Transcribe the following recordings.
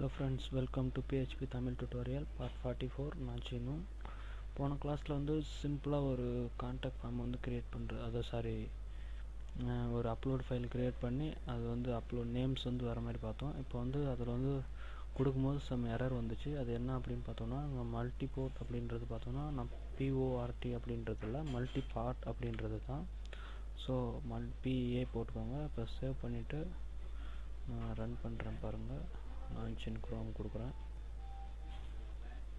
Hello friends, welcome to PHP Tamil tutorial part 44. நான் சீனு. போன கிளாஸில் வந்து சிம்பிளாக ஒரு கான்டாக்ட் ஃபார்ம் வந்து க்ரியேட் பண்ணுறது, ஒரு அப்லோட் ஃபைல் க்ரியேட் பண்ணி அது வந்து அப்லோட் நேம்ஸ் வந்து வர மாதிரி பார்த்தோம். இப்போ வந்து அதில் வந்து கொடுக்கும்போது சம் எரர் வந்துச்சு. அது என்ன அப்படின்னு பார்த்தோன்னா, மல்டி போர்ட் அப்படின்றது பார்த்தோன்னா PORT அப்படின்றதில்ல, மல்டி பார்ட் அப்படின்றது தான். ஸோ PA போட்டுக்கோங்க. இப்போ சேவ் பண்ணிவிட்டு நான் ரன் பண்ணுறேன் பாருங்கள். லான்ச் இன் குரோம் கொடுக்குறேன்.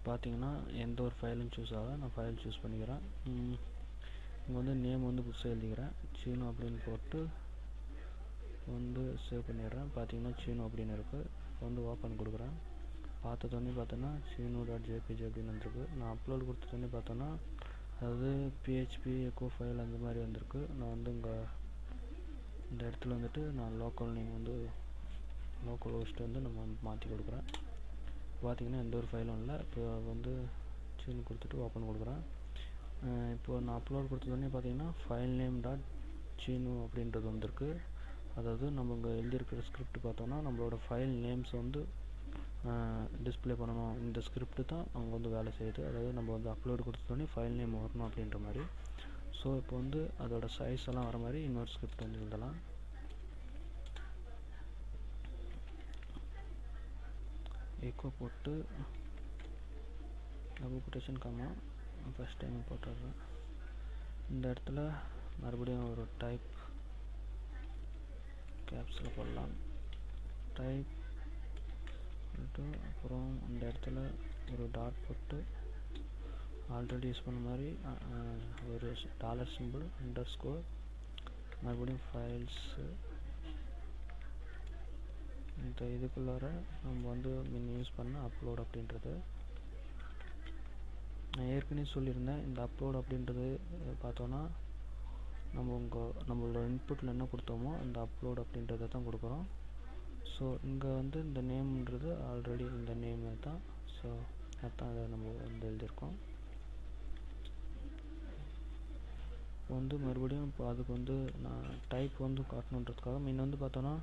பார்த்தீங்கன்னா எந்த ஒரு ஃபைலும் சூஸ் ஆகலை. நான் ஃபைல் சூஸ் பண்ணிக்கிறேன். இங்கே வந்து நேம் வந்து புதுசாக எழுதிக்கிறேன், சீனு அப்படின்னு போட்டு வந்து சேவ் பண்ணிடுறேன். பார்த்தீங்கன்னா சீனு அப்படின்னு இருக்குது. இப்போ வந்து ஓப்பன் கொடுக்குறேன். பார்த்தோன்னே பார்த்தோன்னா சீனு.jpg அப்படின்னு வந்துருக்கு. நான் அப்லோட் கொடுத்தோன்னே பார்த்தோன்னா அதாவது PHP எக்கோ ஃபைல் அந்த மாதிரி வந்திருக்கு. நான் வந்து இங்கே இந்த இடத்துல வந்துட்டு நான் லோக்கல் நேம் வந்து லோக்கல் ஹோஸ்ட் வந்து நம்ம மாற்றி கொடுக்குறேன். பார்த்திங்கன்னா எந்த ஒரு ஃபைலும் இல்லை. இப்போ வந்து சீனு கொடுத்துட்டு ஓப்பன் கொடுக்குறேன். இப்போது நான் அப்லோட் கொடுத்தோடனே பார்த்தீங்கன்னா ஃபைல் நேம் .சீனு அப்படின்றது வந்திருக்கு. அதாவது நம்ம இங்கே எழுதியிருக்கிற ஸ்கிரிப்ட் பார்த்தோன்னா நம்மளோட ஃபைல் நேம்ஸ் வந்து டிஸ்பிளே பண்ணணும். இந்த ஸ்கிரிப்ட் தான் அவங்க வந்து வேலை செய்யுது. அதாவது நம்ம வந்து அப்லோட் கொடுத்தோடனே ஃபைல் நேம் வரணும் அப்படின்ற மாதிரி. ஸோ இப்போ வந்து அதோட சைஸ் எல்லாம் வர மாதிரி இன்னொரு ஸ்கிரிப்ட் வந்து எழுதலாம். எக்கோ போட்டு double quotation comma first time போட்டுடுறேன். இந்த இடத்துல மறுபடியும் ஒரு டைப் கேப்ஸில் போடலாம். டைப் அப்புறம் இந்த இடத்துல ஒரு டாட் போட்டு ஆல்ரெடி யூஸ் பண்ண மாதிரி ஒரு டாலர் சிம்பிள் அண்டர்ஸ்கோர், மறுபடியும் ஃபைல்ஸு. இந்த இதுக்குள்ளார நம்ம வந்து முன்ன யூஸ் பண்ண அப்லோட் அப்படின்றது நான் ஏற்கனவே சொல்லியிருந்தேன். இந்த அப்லோட் அப்படின்றது பார்த்தோன்னா நம்மளோட இன்புட்டில் என்ன கொடுத்தோமோ அந்த அப்லோட் அப்படின்றத தான் கொடுக்குறோம். ஸோ இங்கே வந்து இந்த நேம்ன்றது ஆல்ரெடி இந்த நேம் தான். ஸோ அதுதான் அதை நம்ம வந்து எழுதியிருக்கோம். வந்து மறுபடியும் இப்போ அதுக்கு வந்து நான் டைப் வந்து காட்டணுன்றதுக்காக முன்ன வந்து பார்த்தோன்னா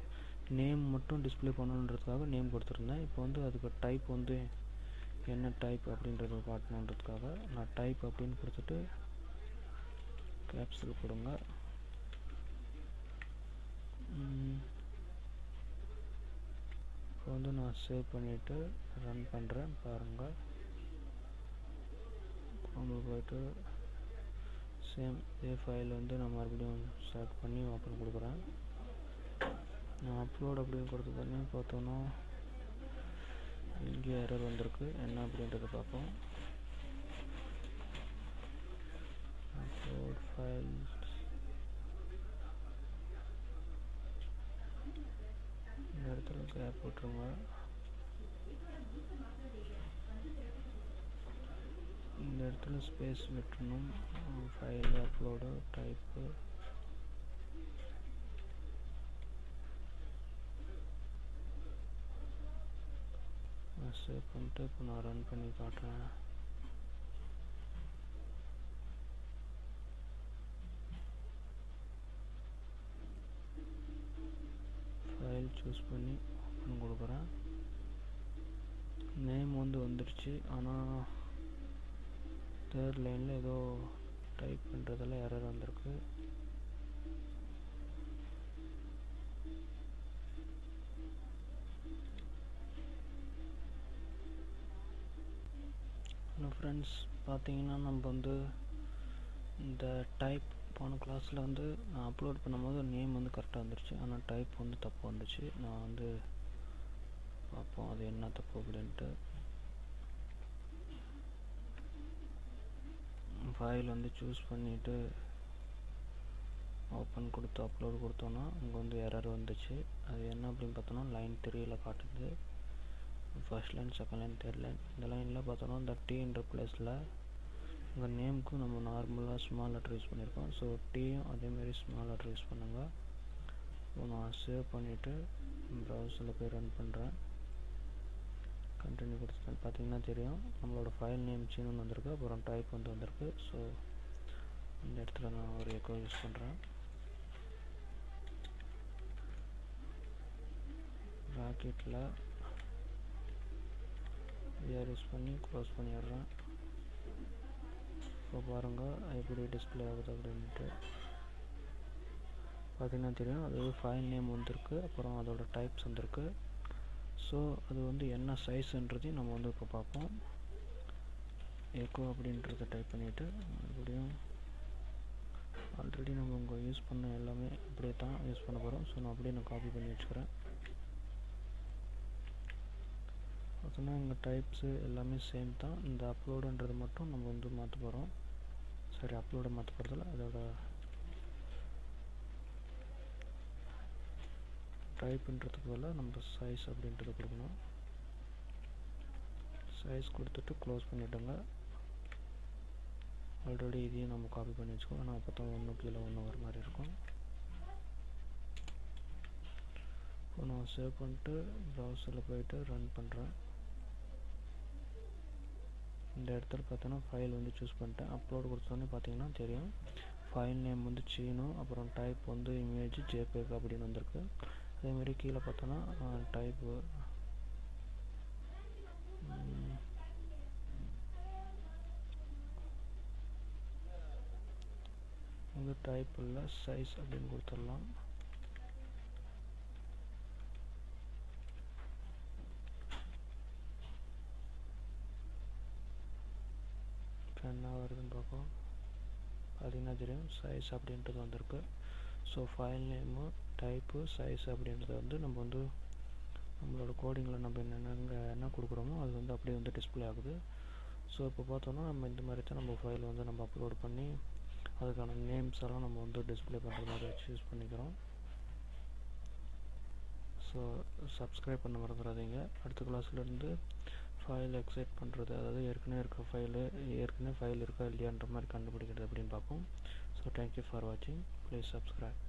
நேம் மட்டும் டிஸ்பிளே பண்ணணுன்றதுக்காக நேம் கொடுத்துருந்தேன். இப்போ வந்து அதுக்கு டைப் வந்து என்ன டைப் அப்படின்றத காட்டணுன்றதுக்காக நான் டைப் அப்படின்னு கொடுத்துட்டு கேப்ஸில் கொடுங்க. இப்போ வந்து நான் சேவ் பண்ணிவிட்டு ரன் பண்ணுறேன் பாருங்கள். உங்களுக்கு போய்ட்டு சேம் இதே ஃபைல் வந்து நான் மறுபடியும் செலக்ட் பண்ணி ஓப்பன் கொடுக்குறேன். நான் அப்லோட் அப்படின்னு கொடுத்தோன்னே பார்த்தோன்னா இங்கே எரர் வந்திருக்கு. என்ன அப்படின்றத பார்ப்போம். அப்லோட் ஃபைல்ஸ் இந்த இடத்துல கேப் போட்டுருங்க. இந்த இடத்துல ஸ்பேஸ் விட்டுணும். ஃபைல் அப்லோடு டைப்பு சேவ் பண்ணிட்டு இப்போ நான் ரன் பண்ணி காட்டுறேன். ஃபைல் சூஸ் பண்ணி ஓப்பன் கொடுக்குறேன். நேம் வந்து வந்துடுச்சு. ஆனால் தேர்ட் லைனில் ஏதோ டைப் பண்ணுறதெல்லாம் எரர் வந்திருக்கு. ஹலோ ஃப்ரெண்ட்ஸ், பார்த்தீங்கன்னா நம்ம வந்து இந்த டைப் போன கிளாஸில் வந்து நான் அப்லோட் பண்ணும்போது நேம் வந்து கரெக்டாக வந்துடுச்சு. ஆனால் டைப் வந்து தப்பு வந்துச்சு. நான் வந்து பார்ப்போம் அது என்ன தப்பு அப்படின்ட்டு. ஃபைல் வந்து சூஸ் பண்ணிவிட்டு ஓப்பன் கொடுத்து அப்லோட் கொடுத்தோன்னா இங்கே வந்து எரர் வந்துச்சு. அது என்ன அப்படின்னு பார்த்தோன்னா லைன் 3ல் காட்டுது. First line, second line, third line. இந்த லைனில் பார்த்தோன்னா இந்த டீன்ற ப்ளேஸில் உங்கள் நேமுக்கு நம்ம நார்மலாக ஸ்மால் லெட்டர் யூஸ் பண்ணியிருக்கோம். ஸோ டீயும் அதேமாரி ஸ்மால் லெட்டர் யூஸ் பண்ணுங்கள். இப்போ நான் சேவ் பண்ணிவிட்டு ப்ரௌசரில் போய் ரன் பண்ணுறேன். கண்டினியூ கொடுத்துட்டேன். பார்த்தீங்கன்னா தெரியும் நம்மளோட ஃபைல் நேம் சீனுன்னு வந்திருக்கு. அப்புறம் டைப் வந்து வந்திருக்கு. ஸோ இந்த இடத்துல நான் ஒரு எக்கோ யூஸ் பண்ணுறேன். ப்ராக்கெட்டில் விஆர் யூஸ் பண்ணி க்ளோஸ் பண்ணிடுறேன். இப்போ பாருங்கள் எப்படி டிஸ்பிளே ஆகுது அப்படின்ட்டு பார்த்திங்கன்னா தெரியும். அது ஃபைல் நேம் வந்திருக்கு, அப்புறம் அதோட டைப்ஸ் வந்திருக்கு. ஸோ அது வந்து என்ன சைஸுன்றதையும் நம்ம வந்து இப்போ பார்ப்போம். எக்கோ அப்படின்றத டைப் பண்ணிவிட்டு மறுபடியும் ஆல்ரெடி நம்ம இங்கே யூஸ் பண்ண எல்லாமே இப்படியே தான் யூஸ் பண்ண போகிறோம். ஸோ நான் அப்படியே நான் காப்பி பண்ணி வச்சுக்கிறேன். பார்த்தோன்னா இங்கே டைப்ஸு எல்லாமே சேம் தான். இந்த அப்லோடுன்றது மட்டும் நம்ம வந்து மாற்ற போகிறோம். சரி, அப்லோடை மாற்ற போகிறதில்ல, அதோட டைப்புன்றதுக்கு பதிலாக நம்ம சைஸ் அப்படின்றது கொடுக்கணும். சைஸ் கொடுத்துட்டு க்ளோஸ் பண்ணிவிடுங்க. ஆல்ரெடி இதையும் நம்ம காப்பி பண்ணி வச்சுக்கோம். ஆனால் அப்போ தான் ஒன்று கீழே ஒன்று வர மாதிரி இருக்கும். இப்போ நான் சேவ் பண்ணிட்டு ப்ரௌசரில் போய்ட்டு ரன் பண்ணுறேன். இந்த இடத்துல பார்த்தோன்னா ஃபைல் வந்து சூஸ் பண்ணிட்டேன். அப்லோடு கொடுத்தோன்னே பார்த்தீங்கன்னா தெரியும். ஃபைல் நேம் வந்து சீனோ, அப்புறம் டைப் வந்து இமேஜ் ஜேபேக் அப்படின்னு வந்திருக்கு. அதேமாரி கீழே பார்த்தோன்னா டைப்பு வந்து டைப் இல்லை சைஸ் அப்படின்னு கொடுத்துடலாம். என்ன வருதுன்னு பார்ப்போம். பார்த்தீங்கன்னா தெரியும் சைஸ் அப்படின்றது வந்திருக்கு. So file name, type, size அப்படின்றது வந்து நம்ம வந்து நம்மளோட கோடிங்கில் நம்ம என்ன கொடுக்குறோமோ அது வந்து அப்படியே வந்து டிஸ்பிளே ஆகுது. ஸோ இப்போ பார்த்தோன்னா நம்ம இந்த மாதிரி தான் நம்ம ஃபைல் வந்து நம்ம அப்லோட் பண்ணி அதுக்கான நேம்ஸ் எல்லாம் நம்ம வந்து டிஸ்பிளே பண்ணுற மாதிரி வச்சு யூஸ் பண்ணிக்கிறோம். ஸோ சப்ஸ்கிரைப் பண்ண மறந்துடாதீங்க. அடுத்த கிளாஸ்லேருந்து ஃபைல் எக்ஸைட் பண்ணுறது, அதாவது ஏற்கனவே ஃபைல் இருக்கா இல்லையான்ற மாதிரி கண்டுபிடிக்கிறது அப்படின்னு பார்ப்போம். ஸோ தேங்க்யூ ஃபார் வாட்சிங். Please subscribe.